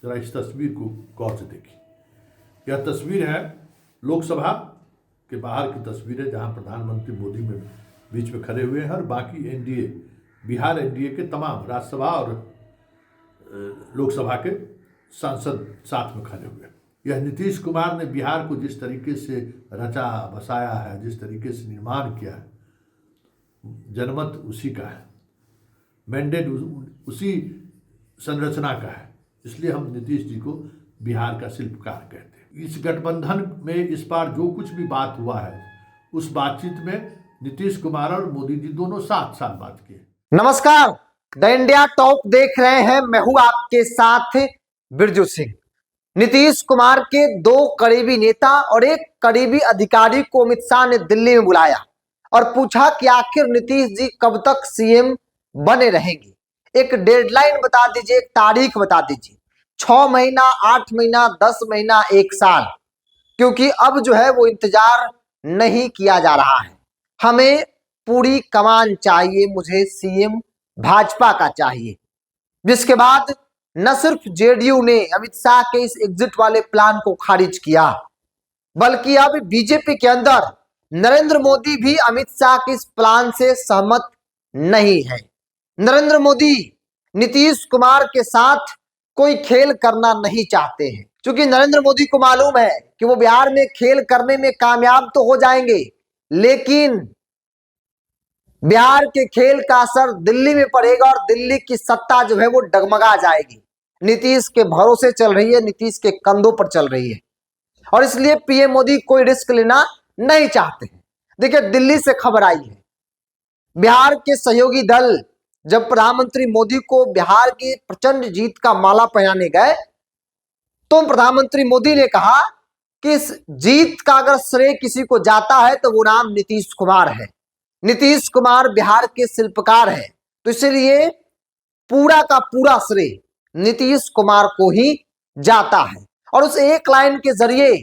जरा इस तस्वीर को गौर से देखिए। यह तस्वीर है लोकसभा के बाहर की तस्वीर है, जहां प्रधानमंत्री मोदी में बीच में खड़े हुए हैं और बाकी एनडीए, बिहार एनडीए के तमाम राज्यसभा और लोकसभा के सांसद साथ में खड़े हुए हैं। यह नीतीश कुमार ने बिहार को जिस तरीके से रचा बसाया है, जिस तरीके से निर्माण किया है, जनमत उसी का है, मैंडेट उसी संरचना का है। इसलिए हम नीतीश जी को बिहार का शिल्पकार कहते हैं। इस गठबंधन में इस बार जो कुछ भी बात हुआ है, उस बातचीत में नीतीश कुमार और मोदी जी दोनों साथ साथ बात किए। नमस्कार, द इंडिया टॉप देख रहे हैं। मैं हूं आपके साथ बिरजू सिंह। नीतीश कुमार के दो करीबी नेता और एक करीबी अधिकारी को अमित शाह ने दिल्ली में बुलाया और पूछा कि आखिर नीतीश जी कब तक सीएम बने रहेंगे। एक डेडलाइन बता दीजिए, एक तारीख बता दीजिए। 6 महीना, 8 महीना, 10 महीना, 1 साल, क्योंकि अब जो है वो इंतजार नहीं किया जा रहा है। हमें पूरी कमान चाहिए, मुझे सीएम भाजपा का चाहिए। जिसके बाद न सिर्फ जेडीयू ने अमित शाह के इस एग्जिट वाले प्लान को खारिज किया, बल्कि अब बीजेपी के अंदर नरेंद्र मोदी भी अमित शाह के इस प्लान से सहमत नहीं है। नरेंद्र मोदी नीतीश कुमार के साथ कोई खेल करना नहीं चाहते हैं, क्योंकि नरेंद्र मोदी को मालूम है कि वो बिहार में खेल करने में कामयाब तो हो जाएंगे, लेकिन बिहार के खेल का असर दिल्ली में पड़ेगा और दिल्ली की सत्ता जो है वो डगमगा जाएगी। नीतीश के भरोसे चल रही है, नीतीश के कंधों पर चल रही है, और इसलिए पीएम मोदी कोई रिस्क लेना नहीं चाहते हैं। देखिए, दिल्ली से खबर आई है, बिहार के सहयोगी दल जब प्रधानमंत्री मोदी को बिहार की प्रचंड जीत का माला पहनाने गए, तो प्रधानमंत्री मोदी ने कहा कि इस जीत का अगर श्रेय किसी को जाता है तो वो नाम नीतीश कुमार है। नीतीश कुमार बिहार के शिल्पकार हैं, तो इसलिए पूरा का पूरा श्रेय नीतीश कुमार को ही जाता है। और उस एक लाइन के जरिए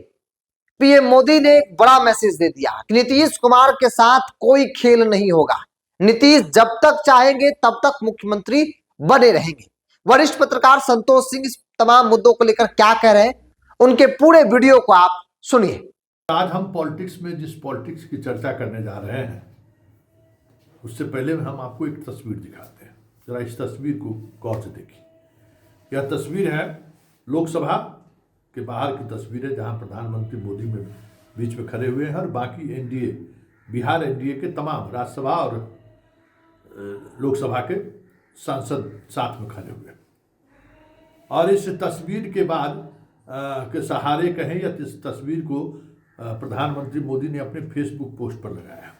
पीएम मोदी ने एक बड़ा मैसेज दे दिया कि नीतीश कुमार के साथ कोई खेल नहीं होगा। नीतीश जब तक चाहेंगे तब तक मुख्यमंत्री बने रहेंगे। वरिष्ठ पत्रकार संतोष सिंह इस तमाम मुद्दों को लेकर क्या कह रहे हैं, उनके पूरे वीडियो को आप सुनिए। आज हम पॉलिटिक्स में जिस पॉलिटिक्स की चर्चा करने जा रहे हैं, उससे पहले हम आपको एक तस्वीर दिखाते हैं। जरा इस तस्वीर को गौर से देखिए। यह तस्वीर है लोकसभा के बाहर की तस्वीर है, जहां प्रधानमंत्री मोदी में बीच में खड़े हुए हैं और बाकी एनडीए, बिहार एनडीए के तमाम राज्यसभा और लोकसभा के सांसद साथ में खड़े हुए हैं। और इस तस्वीर के बाद के सहारे कहें या इस तस्वीर को प्रधानमंत्री मोदी ने अपने फेसबुक पोस्ट पर लगाया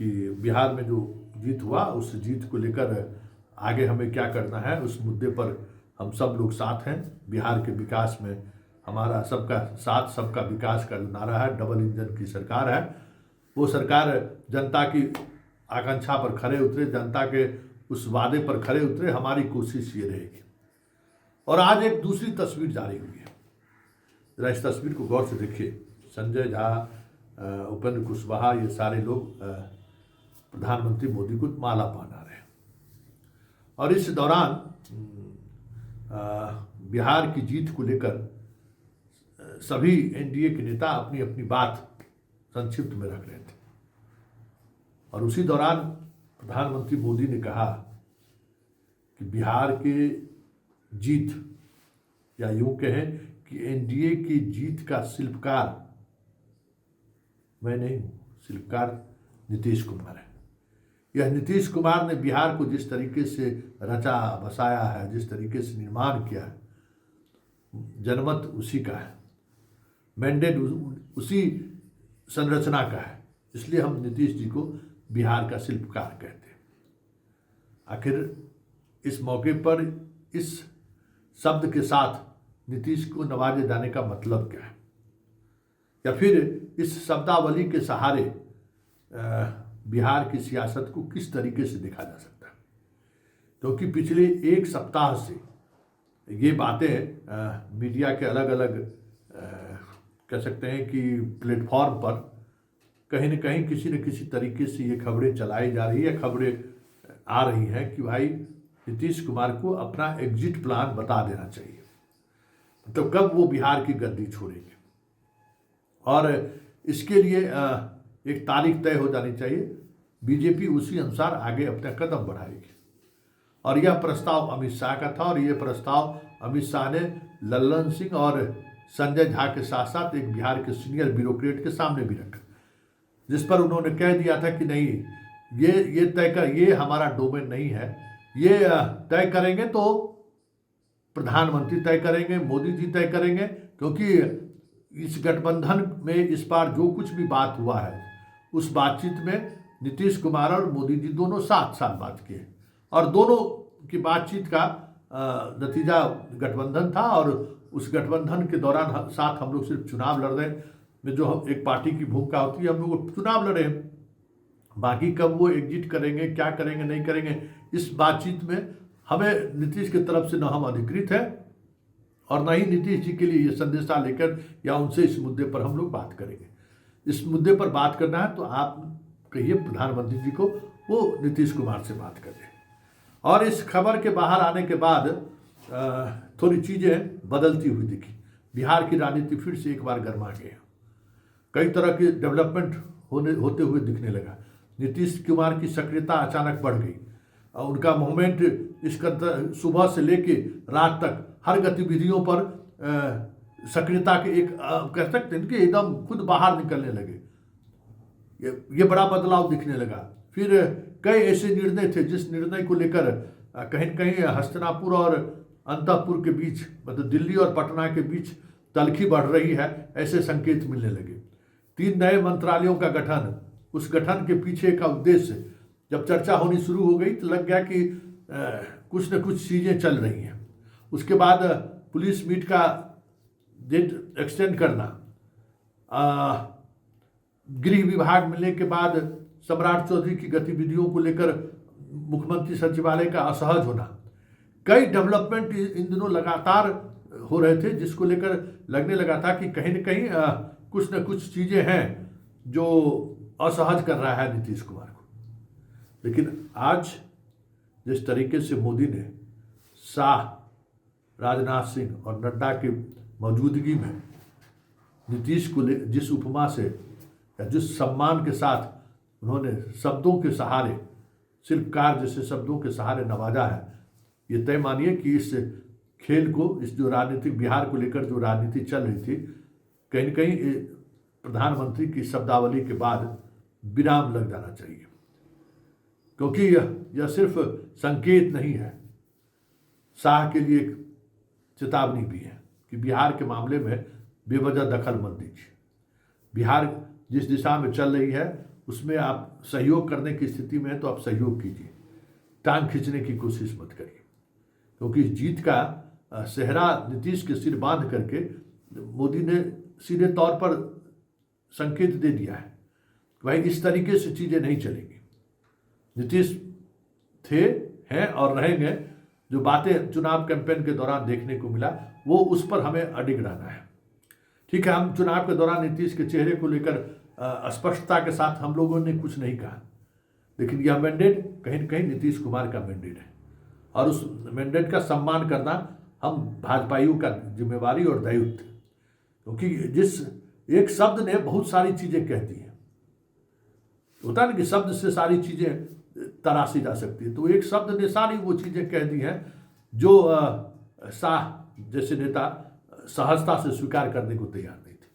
कि बिहार में जो जीत हुआ, उस जीत को लेकर आगे हमें क्या करना है, उस मुद्दे पर हम सब लोग साथ हैं। बिहार के विकास में हमारा सबका साथ, सबका विकास का जो नारा है, डबल इंजन की सरकार है, वो सरकार जनता की आकांक्षा पर खरे उतरे, जनता के उस वादे पर खरे उतरे। हमारी कोशिश ये रहेगी। और आज एक दूसरी तस्वीर जारी हुई है, जरा इस तस्वीर को गौर से देखिए। संजय झा, उपेंद्र कुशवाहा, ये सारे लोग प्रधानमंत्री मोदी को माला पहना रहे हैं। और इस दौरान बिहार की जीत को लेकर सभी एनडीए के नेता अपनी अपनी बात संक्षिप्त में रख रहे थे। और उसी दौरान प्रधानमंत्री मोदी ने कहा कि बिहार के जीत, या यूं कहें कि एनडीए की जीत का शिल्पकार मैं नहीं हूं, शिल्पकार नीतीश कुमार है। यह नीतीश कुमार ने बिहार को जिस तरीके से रचा बसाया है, जिस तरीके से निर्माण किया है, जनमत उसी का है, मैंडेट उसी संरचना का है। इसलिए हम नीतीश जी को बिहार का शिल्पकार कहते हैं। आखिर इस मौके पर इस शब्द के साथ नीतीश को नवाजे जाने का मतलब क्या है, या फिर इस शब्दावली के सहारे बिहार की सियासत को किस तरीके से देखा जा सकता है। क्योंकि पिछले एक सप्ताह से ये बातें मीडिया के अलग अलग कह सकते हैं कि प्लेटफॉर्म पर कहीं न कहीं किसी न किसी तरीके से ये खबरें चलाई जा रही है, खबरें आ रही हैं कि भाई नीतीश कुमार को अपना एग्जिट प्लान बता देना चाहिए। तो कब वो बिहार की गद्दी छोड़ेंगे। और इसके लिए एक तारीख तय हो जानी चाहिए। बीजेपी उसी अनुसार आगे अपना कदम बढ़ाएगी। और यह प्रस्ताव अमित शाह का था, और यह प्रस्ताव अमित शाह ने लल्लन सिंह और संजय झा के साथ साथ एक बिहार के सीनियर ब्यूरोक्रेट के सामने भी रखा, जिस पर उन्होंने कह दिया था कि नहीं, ये तय कर, ये हमारा डोमेन नहीं है, ये तय करेंगे तो प्रधानमंत्री तय करेंगे, मोदी जी तय करेंगे, क्योंकि इस गठबंधन में इस बार जो कुछ भी बात हुआ है उस बातचीत में नीतीश कुमार और मोदी जी दोनों साथ साथ बात किए, और दोनों की बातचीत का नतीजा गठबंधन था। और उस गठबंधन के दौरान साथ हम लोग सिर्फ चुनाव लड़ रहे में जो एक पार्टी की भूमिका होती है, हम लोग चुनाव लड़े हैं, बाकी कब वो एग्जिट करेंगे, क्या करेंगे, नहीं करेंगे, इस बातचीत में हमें नीतीश की तरफ से न हम अधिकृत है और न ही नीतीश जी के लिए ये संदेशा लेकर या उनसे इस मुद्दे पर हम लोग बात करेंगे। इस मुद्दे पर बात करना है तो आप कहिए प्रधानमंत्री जी को वो नीतीश कुमार से बात करें। और इस खबर के बाहर आने के बाद थोड़ी चीज़ें बदलती हुई दिखी। बिहार की राजनीति फिर से एक बार गर्मा गई, कई तरह की डेवलपमेंट होते हुए दिखने लगा। नीतीश कुमार की सक्रियता अचानक बढ़ गई, उनका मूवमेंट इस कदर सुबह से लेके रात तक हर गतिविधियों पर सक्रियता के एक कह सकते हैं कि एकदम खुद बाहर निकलने लगे। ये बड़ा बदलाव दिखने लगा। फिर कई ऐसे निर्णय थे जिस निर्णय को लेकर कहीं कहीं हस्तिनापुर और अंतःपुर के बीच, मतलब दिल्ली और पटना के बीच तलखी बढ़ रही है, ऐसे संकेत मिलने लगे। 3 नए मंत्रालयों का गठन, उस गठन के पीछे का उद्देश्य जब चर्चा होनी शुरू हो गई तो लग गया कि कुछ न कुछ चीज़ें चल रही हैं। उसके बाद पुलिस मीट का डेट एक्सटेंड करना, गृह विभाग मिलने के बाद सम्राट चौधरी की गतिविधियों को लेकर मुख्यमंत्री सचिवालय का असहज होना, कई डेवलपमेंट इन दिनों लगातार हो रहे थे, जिसको लेकर लगने लगा था कि कहीं न कहीं कुछ न कुछ चीज़ें हैं जो असहज कर रहा है नीतीश कुमार को। लेकिन आज जिस तरीके से मोदी ने शाह, राजनाथ सिंह और नड्डा की मौजूदगी में नीतीश को जिस उपमा से या जिस सम्मान के साथ उन्होंने शब्दों के सहारे, शिल्पकार जैसे शब्दों के सहारे नवाजा है, ये तय मानिए कि इस खेल को, इस जो राजनीतिक बिहार को लेकर जो राजनीति चल रही थी, कहीं न कहीं प्रधानमंत्री की शब्दावली के बाद विराम लग जाना चाहिए। क्योंकि यह सिर्फ संकेत नहीं है, शाह के लिए एक चेतावनी भी है कि बिहार के मामले में बेवजह दखल मत दीजिए। बिहार जिस दिशा में चल रही है उसमें आप सहयोग करने की स्थिति में है तो आप सहयोग कीजिए, टांग खींचने की कोशिश मत करिए। क्योंकि इस जीत का सेहरा नीतीश के सिर बांध करके मोदी ने सीधे तौर पर संकेत दे दिया है कि भाई इस तरीके से चीज़ें नहीं चलेंगी। नीतीश थे, हैं और रहेंगे। जो बातें चुनाव कैंपेन के दौरान देखने को मिला वो उस पर हमें अडिग रहना है। ठीक है, हम चुनाव के दौरान नीतीश के चेहरे को लेकर स्पष्टता के साथ हम लोगों ने कुछ नहीं कहा, लेकिन यह मैंडेट कहीं न कहीं नीतीश कुमार का मैंडेट है और उस मैंडेट का सम्मान करना हम भाजपाइयों का जिम्मेवारी और दायित्व, क्योंकि जिस एक शब्द ने बहुत सारी चीज़ें कह दी हैं। होता है ना कि शब्द से सारी चीज़ें तराशी जा सकती है, तो एक शब्द ने सारी वो चीज़ें कह दी हैं जो शाह जैसे नेता सहजता से स्वीकार करने को तैयार नहीं थे।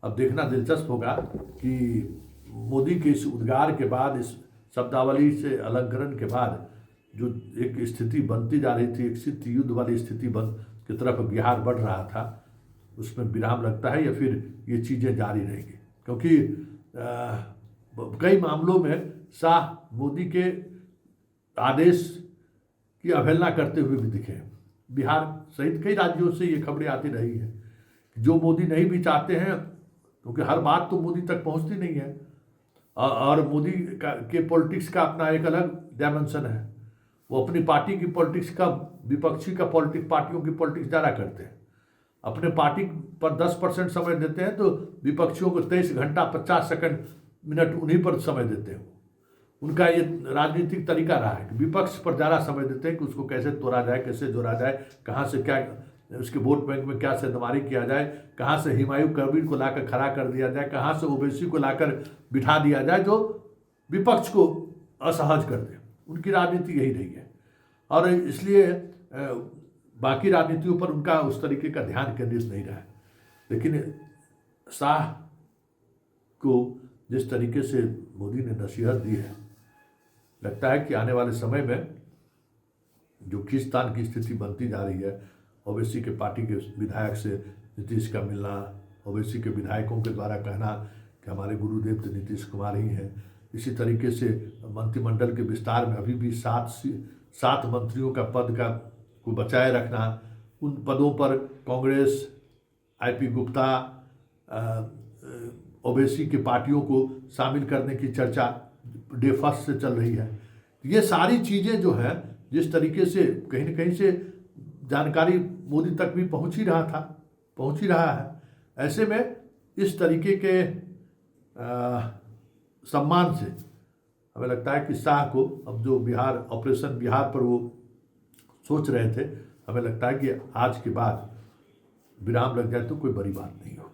अब देखना दिलचस्प होगा कि मोदी के इस उद्गार के बाद, इस शब्दावली से अलंकरण के बाद जो एक स्थिति बनती जा रही थी, एक शीत युद्ध वाली स्थिति की तरफ बिहार बढ़ रहा था, उसमें विराम लगता है या फिर ये चीज़ें जारी रहेंगी। क्योंकि कई मामलों में शाह मोदी के आदेश की अवहेलना करते हुए भी दिखे। बिहार सहित कई राज्यों से ये खबरें आती रही हैं जो मोदी नहीं भी चाहते हैं, क्योंकि हर बात तो मोदी तक पहुंचती नहीं है और मोदी के पॉलिटिक्स का अपना एक अलग डायमेंशन है। वो अपनी पार्टी की पॉलिटिक्स का, विपक्षी का पॉलिटिक्स, पार्टियों की पॉलिटिक्स ज़्यादा करते हैं। अपने पार्टी पर 10% समय देते हैं तो विपक्षियों को 23 घंटा 50 सेकंड मिनट उन्हीं पर समय देते हैं। उनका ये राजनीतिक तरीका रहा है कि विपक्ष पर ज़्यादा समय देते हैं कि उसको कैसे तोड़ा जाए, कैसे जोड़ा जाए, कहाँ से क्या उसके वोट बैंक में क्या सेंधमारी किया जाए, कहाँ से हुमायूं कबीर को लाकर खड़ा कर दिया जाए, कहाँ से ओवैसी को लाकर बिठा दिया जाए जो विपक्ष को असहज कर दे। उनकी राजनीति यही रही है और इसलिए बाकी राजनीतियों पर उनका उस तरीके का ध्यान केंद्रित नहीं रहा है। लेकिन शाह को जिस तरीके से मोदी ने नसीहत दी है, लगता है कि आने वाले समय में जो खींचतान की स्थिति बनती जा रही है, ओवैसी के पार्टी के विधायक से नीतीश का मिलना, ओवैसी के विधायकों के द्वारा कहना कि हमारे गुरुदेव तो नीतीश कुमार ही हैं, इसी तरीके से मंत्रिमंडल के विस्तार में अभी भी सात मंत्रियों का पद को बचाए रखना, उन पदों पर कांग्रेस, आईपी गुप्ता, ओवैसी की पार्टियों को शामिल करने की चर्चा डे फर्स्ट से चल रही है। ये सारी चीज़ें जो है, जिस तरीके से कहीं न कहीं से जानकारी मोदी तक भी पहुंच ही रहा है, ऐसे में इस तरीके के सम्मान से हमें लगता है कि शाह को अब जो ऑपरेशन बिहार पर वो सोच रहे थे, हमें लगता है कि आज के बाद विराम लग जाए तो कोई बड़ी बात नहीं होगी।